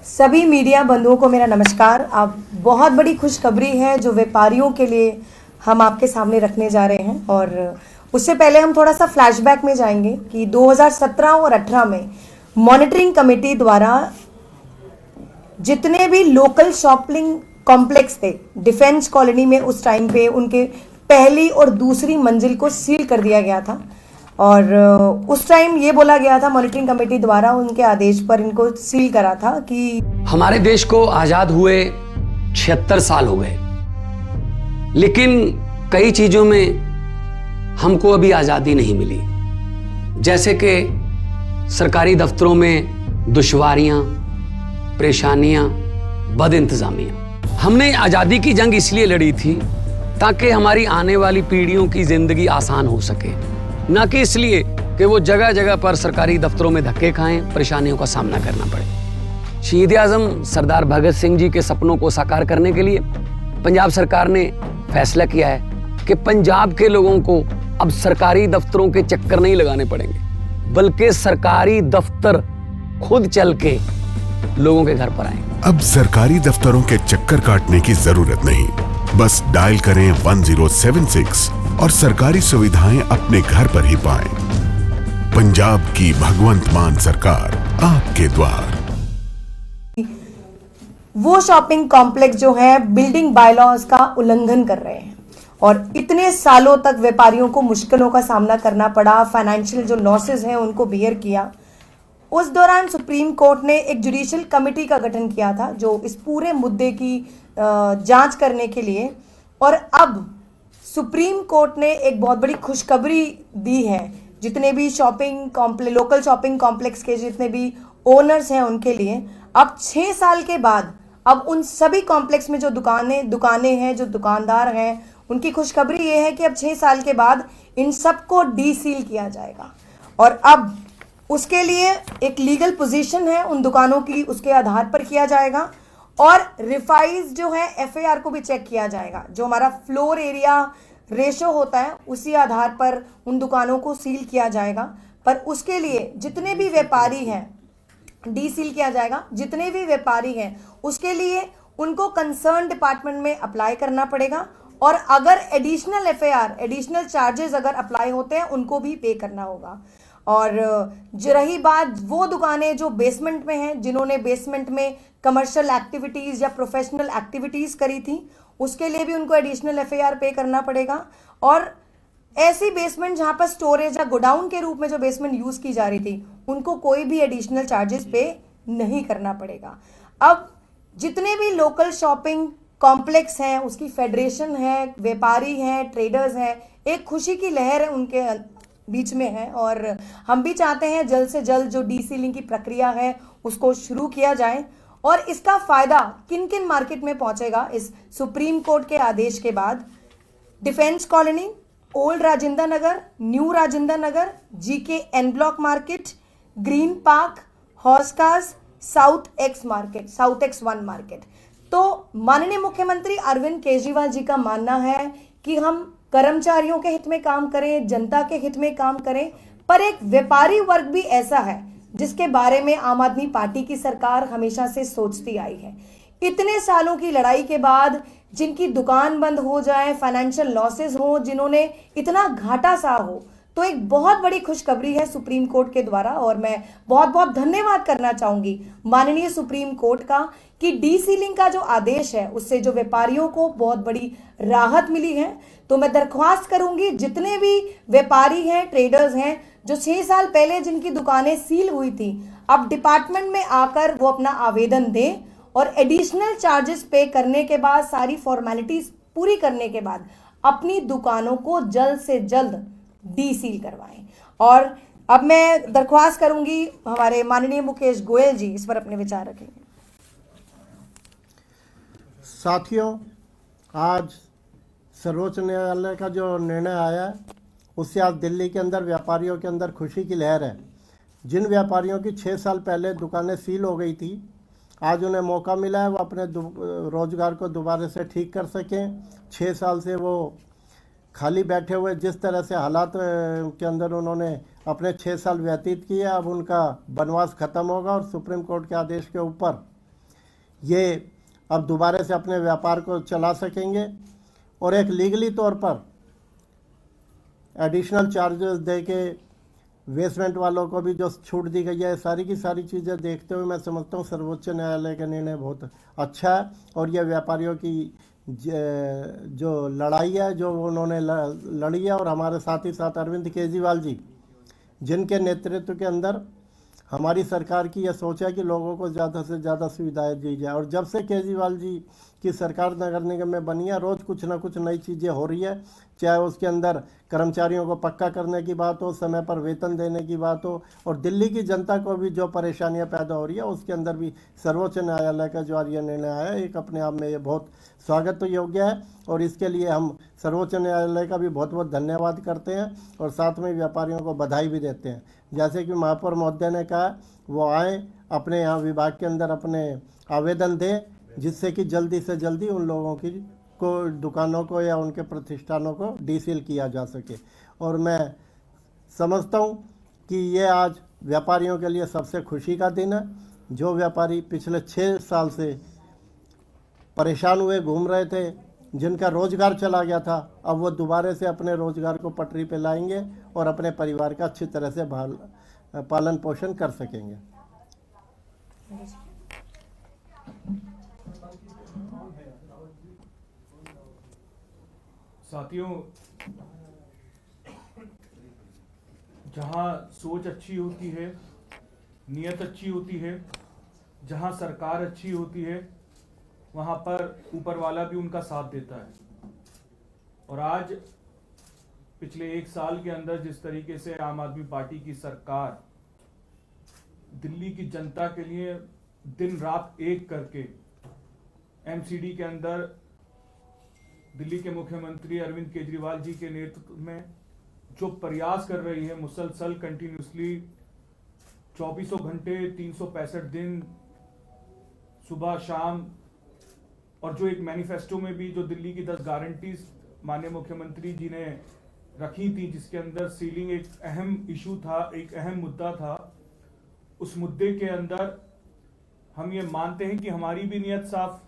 सभी मीडिया बंधुओं को मेरा नमस्कार। अब बहुत बड़ी खुशखबरी है जो व्यापारियों के लिए हम आपके सामने रखने जा रहे हैं। और उससे पहले हम थोड़ा सा फ्लैशबैक में जाएंगे कि 2017 और 18 में मॉनिटरिंग कमेटी द्वारा जितने भी लोकल शॉपिंग कॉम्प्लेक्स थे डिफेंस कॉलोनी में, उस टाइम पे उनके पहली और दूसरी मंजिल को सील कर दिया गया था। और उस टाइम ये बोला गया था मॉनिटरिंग कमेटी द्वारा, उनके आदेश पर इनको सील करा था कि हमारे देश को आजाद हुए 76 साल हो गए, लेकिन कई चीजों में हमको अभी आजादी नहीं मिली। जैसे कि सरकारी दफ्तरों में दुश्वारियां, परेशानियां, बदइंतजामियां। हमने आजादी की जंग इसलिए लड़ी थी ताकि हमारी आने वाली पीढ़ियों की जिंदगी आसान हो सके, ना कि इसलिए कि वो जगह जगह पर सरकारी दफ्तरों में धक्के खाएं, परेशानियों का सामना करना पड़े। शहीद आजम सरदार भगत सिंह जी के सपनों को साकार करने के लिए पंजाब सरकार ने फैसला किया है कि पंजाब के लोगों को अब सरकारी दफ्तरों के चक्कर नहीं लगाने पड़ेंगे, बल्कि सरकारी दफ्तर खुद चल के लोगों के घर पर आएंगे। अब सरकारी दफ्तरों के चक्कर काटने की जरूरत नहीं, बस डायल करें 1076 और सरकारी सुविधाएं अपने घर पर ही पाएं। पंजाब की भगवंत मान सरकार आपके द्वार। वो शॉपिंग कॉम्प्लेक्स जो है बिल्डिंग बायलॉज का उल्लंघन कर रहे हैं और इतने सालों तक व्यापारियों को मुश्किलों का सामना करना पड़ा, फाइनेंशियल जो लॉसेस हैं उनको बियर किया। उस दौरान सुप्रीम कोर्ट ने एक जुडिशियल कमेटी का गठन किया था जो इस पूरे मुद्दे की जांच करने के लिए। और अब सुप्रीम कोर्ट ने एक बहुत बड़ी खुशखबरी दी है जितने भी लोकल शॉपिंग कॉम्प्लेक्स के जितने भी ओनर्स हैं उनके लिए। अब 6 साल के बाद अब उन सभी कॉम्प्लेक्स में जो दुकानें हैं, जो दुकानदार हैं, उनकी खुशखबरी ये है कि अब 6 साल के बाद इन सबको डीसील किया जाएगा। और अब उसके लिए एक लीगल पोजीशन है उन दुकानों की, उसके आधार पर किया जाएगा। और रिफाइज जो है एफआईआर को भी चेक किया जाएगा। जो हमारा फ्लोर एरिया रेशो होता है उसी आधार पर उन दुकानों को सील किया जाएगा। पर उसके लिए जितने भी व्यापारी हैं डीसील किया जाएगा। जितने भी व्यापारी हैं उसके लिए उनको कंसर्न डिपार्टमेंट में अप्लाई करना पड़ेगा। और अगर एडिशनल एफआईआर, एडिशनल चार्जेस अगर अप्लाई होते हैं उनको भी पे करना होगा। और जो रही बात वो दुकानें जो बेसमेंट में हैं, जिन्होंने बेसमेंट में कमर्शियल एक्टिविटीज या प्रोफेशनल एक्टिविटीज करी थी, उसके लिए भी उनको एडिशनल एफआईआर पे करना पड़ेगा। और ऐसी बेसमेंट जहां पर स्टोरेज या गोडाउन के रूप में जो बेसमेंट यूज की जा रही थी उनको कोई भी एडिशनल चार्जेस पे नहीं करना पड़ेगा। अब जितने भी लोकल शॉपिंग कॉम्प्लेक्स हैं, उसकी फेडरेशन है, व्यापारी हैं, ट्रेडर्स हैं, एक खुशी की लहर उनके बीच में है। और हम भी चाहते हैं जल्द से जल्द जो डीसीलिंग की प्रक्रिया है उसको शुरू किया जाए। और इसका फायदा किन किन मार्केट में पहुंचेगा इस सुप्रीम कोर्ट के आदेश के बाद? Defence colony, old Rajendra Nagar, new Rajendra Nagar, GK N block market, green park, हॉस्कास, south x 1 market. तो माननीय मुख्यमंत्री अरविंद केजरीवाल जी का मानना है कि हम कर्मचारियों के हित में काम करें, जनता के हित में काम करें, पर एक व्यापारी वर्ग भी ऐसा है जिसके बारे में आम आदमी पार्टी की सरकार हमेशा से सोचती आई है। इतने सालों की लड़ाई के बाद जिनकी दुकान बंद हो जाए, फाइनेंशियल लॉसेस हो, जिन्होंने इतना घाटा सा हो, तो एक बहुत बड़ी खुशखबरी है सुप्रीम कोर्ट के द्वारा। और मैं बहुत बहुत धन्यवाद करना चाहूंगी माननीय सुप्रीम कोर्ट का कि डीसीलिंग का जो आदेश है उससे जो व्यापारियों को बहुत बड़ी राहत मिली है। तो मैं दरख्वास्त करूंगी जितने भी व्यापारी हैं, ट्रेडर्स हैं, जो 6 साल पहले जिनकी दुकानें सील हुई थी, अब डिपार्टमेंट में आकर वो अपना आवेदन दें और एडिशनल चार्जेस पे करने के बाद, सारी फॉर्मेलिटीज पूरी करने के बाद अपनी दुकानों को जल्द से जल्द डीसील करवाएं। और अब मैं दरख्वास्त करूंगी हमारे माननीय मुकेश गोयल जी इस पर अपने विचार रखेंगे। साथियों, आज सर्वोच्च न्यायालय का जो निर्णय आया है उससे आज दिल्ली के अंदर व्यापारियों के अंदर खुशी की लहर है। जिन व्यापारियों की 6 साल पहले दुकानें सील हो गई थी, आज उन्हें मौका मिला है वो अपने रोजगार को दोबारा से ठीक कर सकें। 6 साल से वो खाली बैठे हुए, जिस तरह से हालात के अंदर उन्होंने अपने 6 साल व्यतीत किए, अब उनका वनवास खत्म होगा और सुप्रीम कोर्ट के आदेश के ऊपर ये अब दोबारा से अपने व्यापार को चला सकेंगे और एक लीगली तौर पर एडिशनल चार्जेस दे के वेस्टमेंट वालों को भी जो छूट दी गई है, सारी की सारी चीज़ें देखते हुए मैं समझता हूँ सर्वोच्च न्यायालय का निर्णय बहुत अच्छा है। और यह व्यापारियों की जो लड़ाई है जो उन्होंने लड़ी है, और हमारे साथ ही साथ अरविंद केजरीवाल जी जिनके नेतृत्व के अंदर हमारी सरकार की यह सोच है कि लोगों को ज़्यादा से ज़्यादा सुविधाएं दी जाए। और जब से केजरीवाल जी की सरकार नगर निगम में बनी है, रोज़ कुछ ना कुछ नई चीज़ें हो रही है, चाहे उसके अंदर कर्मचारियों को पक्का करने की बात हो, समय पर वेतन देने की बात हो, और दिल्ली की जनता को भी जो परेशानियां पैदा हो रही है उसके अंदर भी सर्वोच्च न्यायालय का जो ये निर्णय आया है, एक अपने आप में ये बहुत स्वागत योग्य है। और इसके लिए हम सर्वोच्च न्यायालय का भी बहुत बहुत धन्यवाद करते हैं और साथ में व्यापारियों को बधाई भी देते हैं। जैसे कि महापौर महोदय ने कहा, वो आए अपने यहाँ विभाग के अंदर अपने आवेदन दें, जिससे कि जल्दी से जल्दी उन लोगों की को दुकानों को या उनके प्रतिष्ठानों को डीसील किया जा सके। और मैं समझता हूँ कि ये आज व्यापारियों के लिए सबसे खुशी का दिन है। जो व्यापारी पिछले 6 साल से परेशान हुए घूम रहे थे, जिनका रोजगार चला गया था, अब वो दोबारा से अपने रोजगार को पटरी पे लाएंगे और अपने परिवार का अच्छी तरह से पालन पोषण कर सकेंगे। साथियों, जहां सोच अच्छी होती है, नियत अच्छी होती है, जहां सरकार अच्छी होती है, वहां पर ऊपर वाला भी उनका साथ देता है। और आज पिछले 1 साल के अंदर जिस तरीके से आम आदमी पार्टी की सरकार दिल्ली की जनता के लिए दिन रात एक करके एमसीडी के अंदर दिल्ली के मुख्यमंत्री अरविंद केजरीवाल जी के नेतृत्व में जो प्रयास कर रही है, मुसलसल कंटिन्यूसली 2400 घंटे 365 दिन सुबह शाम, और जो एक मैनिफेस्टो में भी जो दिल्ली की 10 गारंटीज माननीय मुख्यमंत्री जी ने रखी थी, जिसके अंदर सीलिंग एक अहम इशू था, एक अहम मुद्दा था। उस मुद्दे के अंदर हम ये मानते हैं कि हमारी भी नियत साफ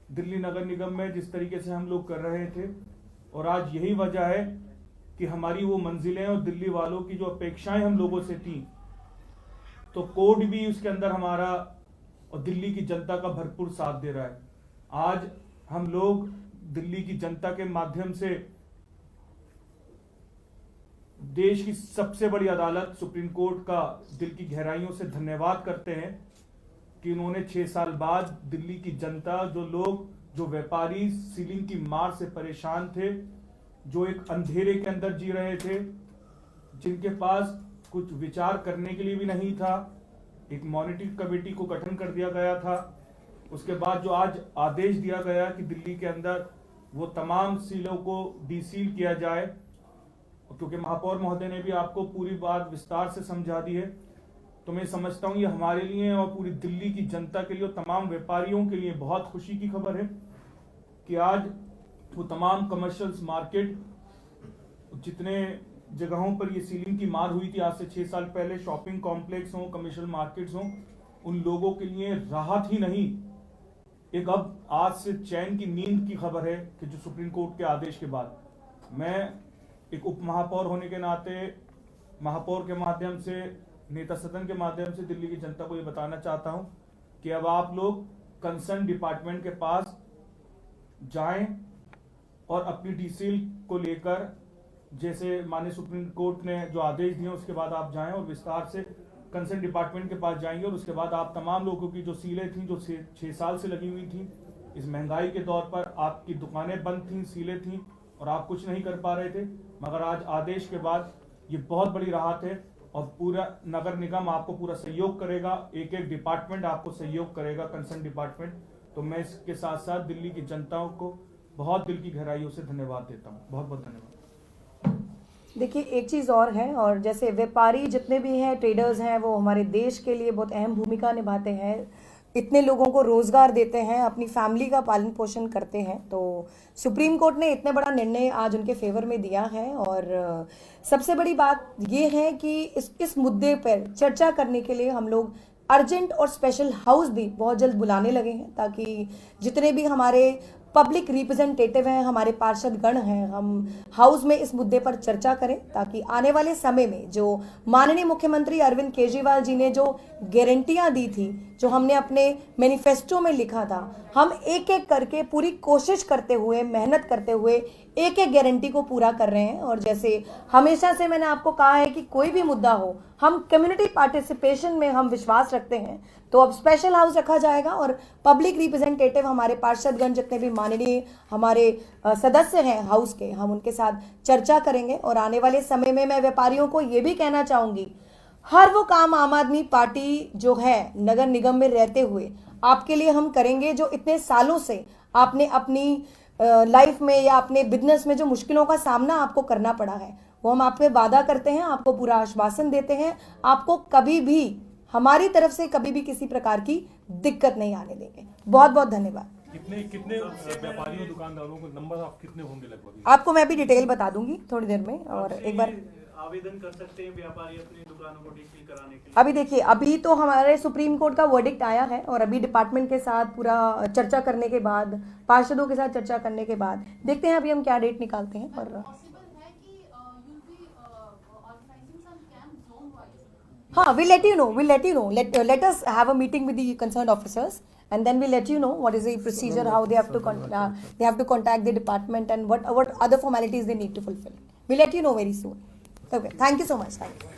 दिल्ली नगर निगम में जिस तरीके से हम लोग कर रहे थे, और आज यही वजह है कि हमारी वो मंजिलें और दिल्ली वालों की जो अपेक्षाएं हम लोगों से थी, तो कोर्ट भी उसके अंदर हमारा और दिल्ली की जनता का भरपूर साथ दे रहा है। आज हम लोग दिल्ली की जनता के माध्यम से देश की सबसे बड़ी अदालत सुप्रीम कोर्ट का दिल की गहराइयों से धन्यवाद करते हैं कि उन्होंने 6 साल बाद दिल्ली की जनता, जो लोग, जो व्यापारी सीलिंग की मार से परेशान थे, जो एक अंधेरे के अंदर जी रहे थे, जिनके पास कुछ विचार करने के लिए भी नहीं था, एक मॉनिटरिंग कमेटी को गठन कर दिया गया था। उसके बाद जो आज आदेश दिया गया कि दिल्ली के अंदर वो तमाम सीलों को डीसील किया जाए, क्योंकि महापौर महोदय ने भी आपको पूरी बात विस्तार से समझा दी है, तो मैं समझता हूँ ये हमारे लिए और पूरी दिल्ली की जनता के लिए और तमाम व्यापारियों के लिए बहुत खुशी की खबर है कि आज वो तमाम कमर्शियल मार्केट, जितने जगहों पर ये सीलिंग की मार हुई थी आज से 6 साल पहले, शॉपिंग कॉम्प्लेक्स हों, कमर्शियल मार्केट्स हों, उन लोगों के लिए राहत ही नहीं, एक अब आज से चैन की नींद की खबर है कि जो सुप्रीम कोर्ट के आदेश के बाद, मैं एक उप महापौर होने के नाते महापौर के माध्यम से, नेता सदन के माध्यम से दिल्ली की जनता को ये बताना चाहता हूं कि अब आप लोग कंसर्न डिपार्टमेंट के पास जाएं और अपनी डीसील को लेकर, जैसे माननीय सुप्रीम कोर्ट ने जो आदेश दिए उसके बाद आप जाएं और विस्तार से कंसर्न डिपार्टमेंट के पास जाएंगे, और उसके बाद आप तमाम लोगों की जो सीलें थी, जो 6 साल से लगी हुई थी, इस महंगाई के दौर पर आपकी दुकानें बंद थी, सीलें थी और आप कुछ नहीं कर पा रहे थे, मगर आज आदेश के बाद ये बहुत बड़ी राहत है और पूरा नगर निगम आपको पूरा सहयोग करेगा, एक एक डिपार्टमेंट आपको सहयोग करेगा, कंसर्न डिपार्टमेंट। तो मैं इसके साथ साथ दिल्ली की जनता को बहुत दिल की गहराइयों से धन्यवाद देता हूँ। बहुत बहुत धन्यवाद। देखिए, एक चीज़ और है, और जैसे व्यापारी जितने भी हैं, ट्रेडर्स हैं, वो हमारे देश के लिए बहुत अहम भूमिका निभाते हैं, इतने लोगों को रोजगार देते हैं, अपनी फैमिली का पालन पोषण करते हैं। तो सुप्रीम कोर्ट ने इतने बड़ा निर्णय आज उनके फेवर में दिया है, और सबसे बड़ी बात ये है कि इस मुद्दे पर चर्चा करने के लिए हम लोग अर्जेंट और स्पेशल हाउस भी बहुत जल्द बुलाने लगे हैं, ताकि जितने भी हमारे पब्लिक रिप्रेजेंटेटिव हैं, हमारे पार्षद गण हैं, हम हाउस में इस मुद्दे पर चर्चा करें, ताकि आने वाले समय में जो माननीय मुख्यमंत्री अरविंद केजरीवाल जी ने जो गारंटियां दी थी, जो हमने अपने मैनिफेस्टो में लिखा था, हम एक एक करके पूरी कोशिश करते हुए, मेहनत करते हुए एक एक गारंटी को पूरा कर रहे हैं। और जैसे हमेशा से मैंने आपको कहा है कि कोई भी मुद्दा हो, हम कम्युनिटी पार्टिसिपेशन में हम विश्वास रखते हैं, तो अब स्पेशल हाउस रखा जाएगा और पब्लिक रिप्रेजेंटेटिव, हमारे पार्षदगण जितने भी माननीय हमारे सदस्य हैं हाउस के, हम उनके साथ चर्चा करेंगे। और आने वाले समय में मैं व्यापारियों को ये भी कहना चाहूंगी, हर वो काम आम आदमी पार्टी जो है नगर निगम में रहते हुए आपके लिए हम करेंगे, जो इतने सालों से आपने अपनी लाइफ में या अपने बिजनेस में जो मुश्किलों का सामना आपको करना पड़ा है, वो हम आपसे वादा करते हैं, आपको पूरा आश्वासन देते हैं, आपको कभी भी हमारी तरफ से कभी भी किसी प्रकार की दिक्कत नहीं आने देंगे। बहुत बहुत धन्यवाद। कितने व्यापारियों दुकानदारों को नंबर ऑफ कितने होंगे लगभग? आपको मैं अभी डिटेल बता दूंगी थोड़ी देर में। और एक बार आवेदन कर सकते हैं व्यापारी अपनी दुकानों को डीसील कराने के लिए? अभी देखिए, अभी तो हमारे सुप्रीम कोर्ट का वर्डिक्ट आया है और अभी डिपार्टमेंट के साथ पूरा चर्चा करने के बाद, पार्षदों के साथ चर्चा करने के बाद देखते हैं अभी हम क्या डेट निकालते हैं। और हाँ, we'll let you know. Let us have a meeting with the concerned officers, and then we'll let you know what is the procedure, how they have to contact the department, and what other formalities they need to fulfill. We'll let you know very soon. Okay, thank you so much. Thank you.